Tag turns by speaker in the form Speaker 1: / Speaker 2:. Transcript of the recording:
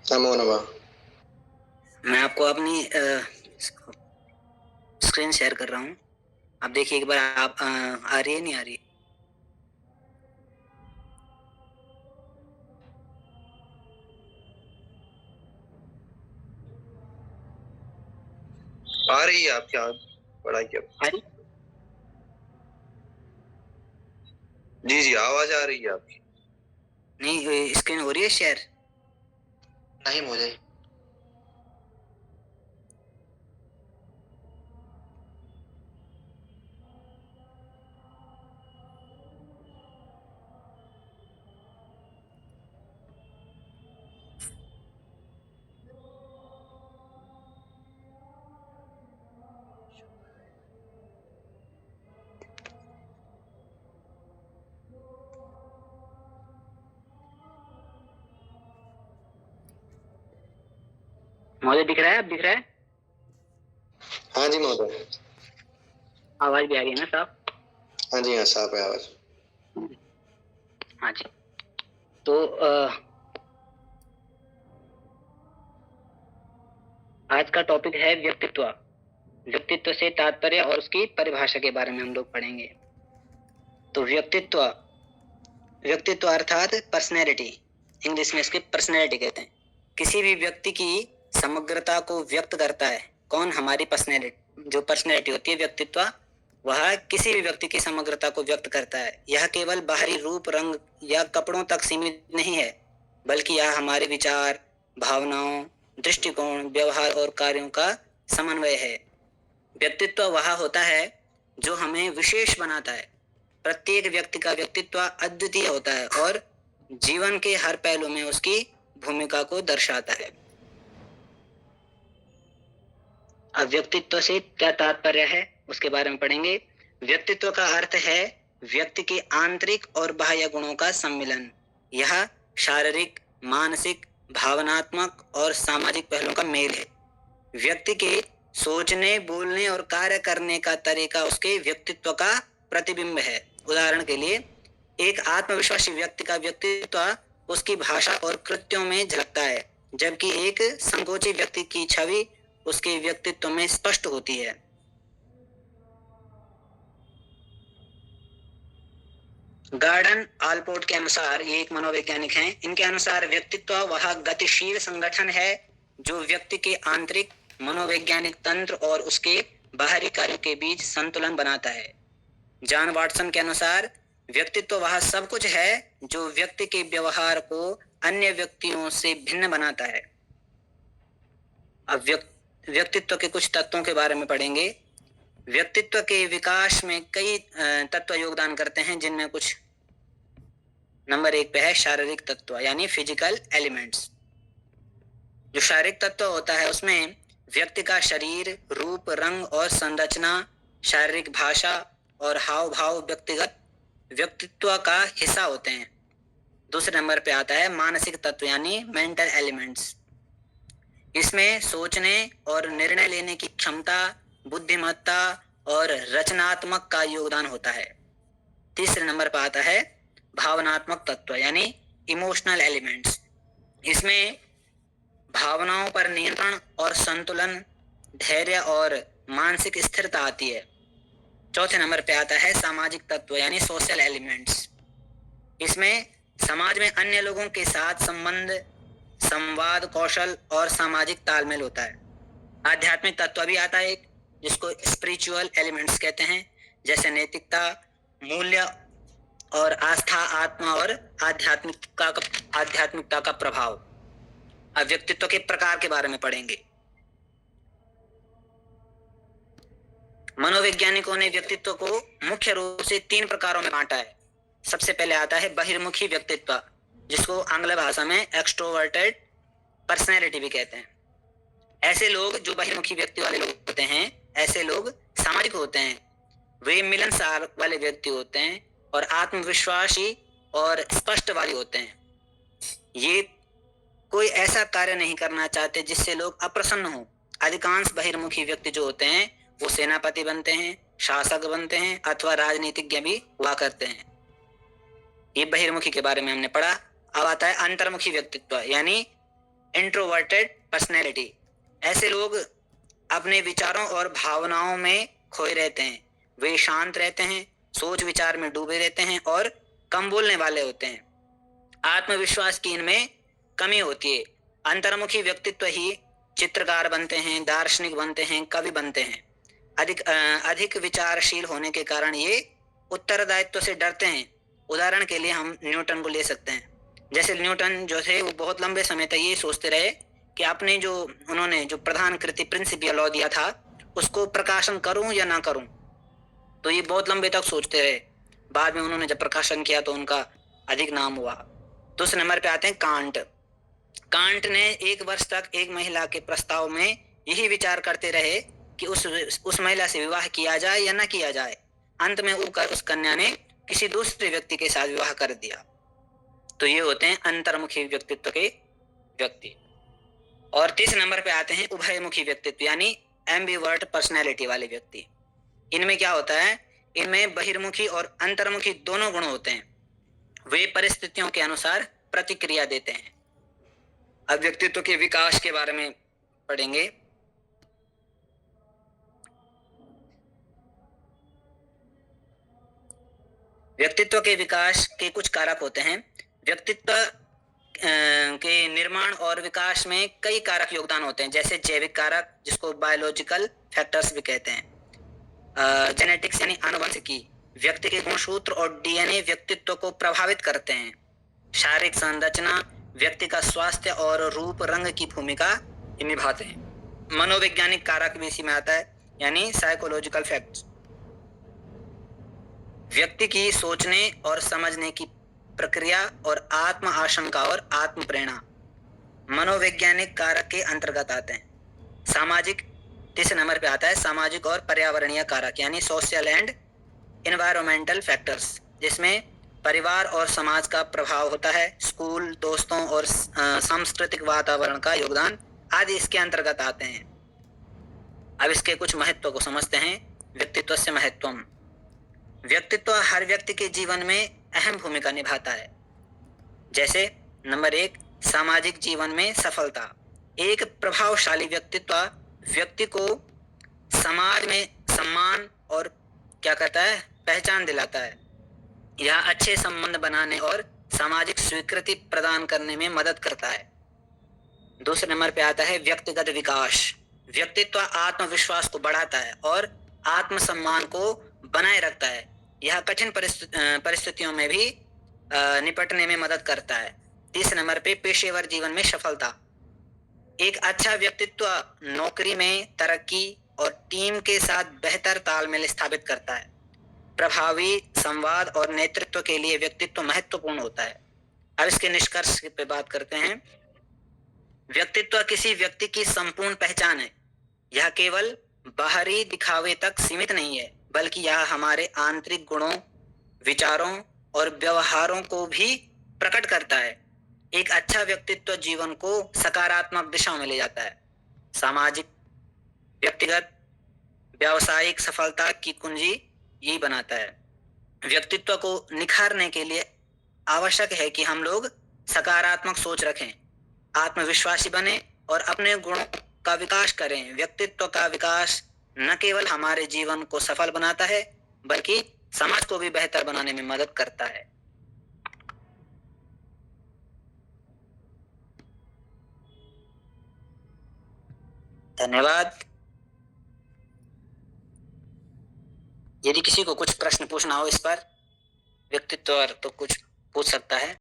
Speaker 1: नमो नमः।
Speaker 2: मैं आपको अपनी स्क्रीन शेयर कर रहा हूँ। आप देखिए एक बार, आप आ रही है नहीं आ रही?
Speaker 1: आ रही है आपकी आवाज? पढ़ाई की
Speaker 2: आ रही?
Speaker 1: जी जी, आवाज आ रही है आपकी।
Speaker 2: नहीं, स्क्रीन हो रही है शेयर?
Speaker 1: नहीं मुझे।
Speaker 2: मुझे दिख रहा है, अब दिख रहा है?
Speaker 1: हाँ जी महोदय।
Speaker 2: आवाज भी आ रही है ना साहब?
Speaker 1: हाँ जी, हाँ साफ है आवाज।
Speaker 2: हाँ जी। तो आज का टॉपिक है व्यक्तित्व। व्यक्तित्व से तात्पर्य और उसकी परिभाषा के बारे में हम लोग पढ़ेंगे। तो व्यक्तित्व, व्यक्तित्व अर्थात पर्सनैलिटी, इंग्लिश में इसके पर्सनैलिटी कहते हैं। किसी भी व्यक्ति की समग्रता को व्यक्त करता है। कौन? हमारी पर्सनैलिटी, जो पर्सनैलिटी होती है, व्यक्तित्व, वह किसी भी व्यक्ति की समग्रता को व्यक्त करता है। यह केवल बाहरी रूप, रंग या कपड़ों तक सीमित नहीं है, बल्कि यह हमारे विचार, भावनाओं, दृष्टिकोण, व्यवहार और कार्यों का समन्वय है। व्यक्तित्व वह होता है जो हमें विशेष बनाता है। प्रत्येक व्यक्ति का व्यक्तित्व अद्वितीय होता है और जीवन के हर पहलू में उसकी भूमिका को दर्शाता है। अब व्यक्तित्व से क्या तात्पर्य है उसके बारे में पढ़ेंगे। व्यक्तित्व का अर्थ है व्यक्ति के आंतरिक और बाह्य गुणों का सम्मिलन। यह शारीरिक, मानसिक, भावनात्मक और सामाजिक पहलुओं का मेल है। व्यक्ति के सोचने, बोलने और कार्य करने का तरीका उसके व्यक्तित्व का प्रतिबिंब है। उदाहरण के लिए, एक आत्मविश्वासी व्यक्ति का व्यक्तित्व उसकी भाषा और कृत्यों में झलकता है, जबकि एक संकोची व्यक्ति की छवि उसके व्यक्तित्व में स्पष्ट होती है। गार्डन आलपोर्ट के अनुसार, ये एक मनोवैज्ञानिक हैं, इनके अनुसार व्यक्तित्व वह गतिशील संगठन है जो व्यक्ति के आंतरिक मनोवैज्ञानिक तंत्र और उसके बाहरी कार्य के बीच संतुलन बनाता है। जॉन वाटसन के अनुसार व्यक्तित्व वह सब कुछ है जो व्यक्ति के व्यवहार को अन्य व्यक्तियों से भिन्न बनाता है। अब व्यक्तित्व के कुछ तत्वों के बारे में पढ़ेंगे। व्यक्तित्व के विकास में कई तत्व योगदान करते हैं, जिनमें कुछ नंबर 1 पे है शारीरिक तत्व, यानी फिजिकल एलिमेंट्स। जो शारीरिक तत्व होता है उसमें व्यक्ति का शरीर, रूप, रंग और संरचना, शारीरिक भाषा और हाव भाव व्यक्तिगत व्यक्तित्व का हिस्सा होते हैं। दूसरे नंबर पे आता है मानसिक तत्व, यानी मेंटल एलिमेंट्स। इसमें सोचने और निर्णय लेने की क्षमता, बुद्धिमत्ता और रचनात्मक का योगदान होता है। तीसरे नंबर पर आता है भावनात्मक तत्व, यानी इमोशनल एलिमेंट्स। इसमें भावनाओं पर नियंत्रण और संतुलन, धैर्य और मानसिक स्थिरता आती है। चौथे नंबर पे आता है सामाजिक तत्व, यानी सोशल एलिमेंट्स। इसमें समाज में अन्य लोगों के साथ संबंध, संवाद कौशल और सामाजिक तालमेल होता है। आध्यात्मिक तत्व भी आता है एक, जिसको स्पिरिचुअल एलिमेंट्स कहते हैं, जैसे नैतिकता, मूल्य और आस्था, आत्मा और आध्यात्मिकता का प्रभाव। अब व्यक्तित्व के प्रकार के बारे में पढ़ेंगे। मनोवैज्ञानिकों ने व्यक्तित्व को मुख्य रूप से 3 प्रकारों में बांटा है। सबसे पहले आता है बहिर्मुखी व्यक्तित्व, जिसको आंग्ल भाषा में एक्सट्रोवर्टेड पर्सनैलिटी भी कहते हैं। ऐसे लोग जो बहिर्मुखी व्यक्ति वाले लोग होते हैं, ऐसे लोग सामाजिक होते हैं। वे मिलनसार वाले व्यक्ति होते हैं और आत्मविश्वासी और स्पष्टवादी होते हैं। ये कोई ऐसा कार्य नहीं करना चाहते जिससे लोग अप्रसन्न हो। अधिकांश बहिर्मुखी व्यक्ति जो होते हैं वो सेनापति बनते हैं, शासक बनते हैं अथवा राजनीतिज्ञ भी हुआ करते हैं। ये बहिर्मुखी के बारे में हमने पढ़ा। अब आता है अंतर्मुखी व्यक्तित्व, यानी इंट्रोवर्टेड पर्सनैलिटी, ऐसे लोग अपने विचारों और भावनाओं में खोए रहते हैं, वे शांत रहते हैं, सोच विचार में डूबे रहते हैं और कम बोलने वाले होते हैं। आत्मविश्वास की इनमें कमी होती है। अंतर्मुखी व्यक्तित्व ही चित्रकार बनते हैं, दार्शनिक बनते हैं, कवि बनते हैं। अधिक विचारशील होने के कारण ये उत्तरदायित्व से डरते हैं। उदाहरण के लिए हम न्यूटन को ले सकते हैं। जैसे न्यूटन जो थे वो बहुत लंबे समय तक ये सोचते रहे कि उन्होंने जो प्रधान कृति प्रिंसिपियल लॉ दिया था उसको प्रकाशन करूं या ना करूं, तो ये बहुत लंबे तक सोचते रहे। बाद में उन्होंने जब प्रकाशन किया तो उनका अधिक नाम हुआ। दूसरे नंबर पे आते हैं कांट। कांट ने 1 वर्ष तक एक महिला के प्रस्ताव में यही विचार करते रहे कि उस महिला से विवाह किया जाए या ना किया जाए। अंत में उस कन्या ने किसी दूसरे व्यक्ति के साथ विवाह कर दिया। तो ये होते हैं अंतर्मुखी व्यक्तित्व के व्यक्ति। और 30 नंबर पे आते हैं उभयमुखी व्यक्तित्व यानी एम्बिवर्ट पर्सनैलिटी वाले व्यक्ति। इनमें क्या होता है, इनमें बहिर्मुखी और अंतर्मुखी दोनों गुण होते हैं। वे परिस्थितियों के अनुसार प्रतिक्रिया देते हैं। अब व्यक्तित्व के विकास के बारे में पढ़ेंगे। व्यक्तित्व के विकास के कुछ कारक होते हैं। व्यक्तित्व के निर्माण और विकास में कई कारक योगदान होते हैं, जैसे जैविक कारक जिसको बायोलॉजिकल फैक्टर्स भी कहते हैं। जेनेटिक्स यानी आनुवंशिकी, व्यक्ति के गुणसूत्र और डीएनए व्यक्तित्व को प्रभावित करते हैं। शारीरिक संरचना, व्यक्ति का स्वास्थ्य और रूप रंग की भूमिका निभाते हैं। मनोवैज्ञानिक कारक भी इसी में आता है, यानी साइकोलॉजिकल फैक्ट्स। व्यक्ति की सोचने और समझने की प्रक्रिया और आत्म आशंका और आत्म प्रेरणा मनोवैज्ञानिक कारक के अंतर्गत आते हैं। सामाजिक 30 नंबर पे आता है सामाजिक और पर्यावरणीय कारक यानी सोशल एंड एनवायरमेंटल फैक्टर्स, जिसमें परिवार और समाज का प्रभाव होता है। स्कूल, दोस्तों और सांस्कृतिक वातावरण का योगदान आदि इसके अंतर्गत आते हैं। अब इसके कुछ महत्व को समझते हैं। व्यक्तित्व से महत्वम। व्यक्तित्व हर व्यक्ति के जीवन में अहम भूमिका निभाता है। जैसे नंबर 1, सामाजिक जीवन में सफलता। एक प्रभावशाली व्यक्तित्व व्यक्ति को समाज में सम्मान और क्या कहता है, पहचान दिलाता है। यह अच्छे संबंध बनाने और सामाजिक स्वीकृति प्रदान करने में मदद करता है। दूसरे नंबर पे आता है व्यक्तिगत विकास। व्यक्तित्व आत्मविश्वास को बढ़ाता है और आत्मसम्मान को बनाए रखता है। यह कठिन परिस्थितियों में भी निपटने में मदद करता है। तीसरे नंबर पे पेशेवर जीवन में सफलता। एक अच्छा व्यक्तित्व नौकरी में तरक्की और टीम के साथ बेहतर तालमेल स्थापित करता है। प्रभावी संवाद और नेतृत्व के लिए व्यक्तित्व महत्वपूर्ण होता है। अब इसके निष्कर्ष पे बात करते हैं। व्यक्तित्व किसी व्यक्ति की संपूर्ण पहचान है। यह केवल बाहरी दिखावे तक सीमित नहीं है, बल्कि यह हमारे आंतरिक गुणों, विचारों और व्यवहारों को भी प्रकट करता है। एक अच्छा व्यक्तित्व जीवन को सकारात्मक दिशा में ले जाता है। सामाजिक, व्यक्तिगत, व्यावसायिक सफलता की कुंजी यही बनाता है। व्यक्तित्व को निखारने के लिए आवश्यक है कि हम लोग सकारात्मक सोच रखें, आत्मविश्वासी बने और अपने गुणों का विकास करें। व्यक्तित्व का विकास न केवल हमारे जीवन को सफल बनाता है, बल्कि समाज को भी बेहतर बनाने में मदद करता है। धन्यवाद। यदि किसी को कुछ प्रश्न पूछना हो इस पर व्यक्तित्व पर, तो कुछ पूछ सकता है।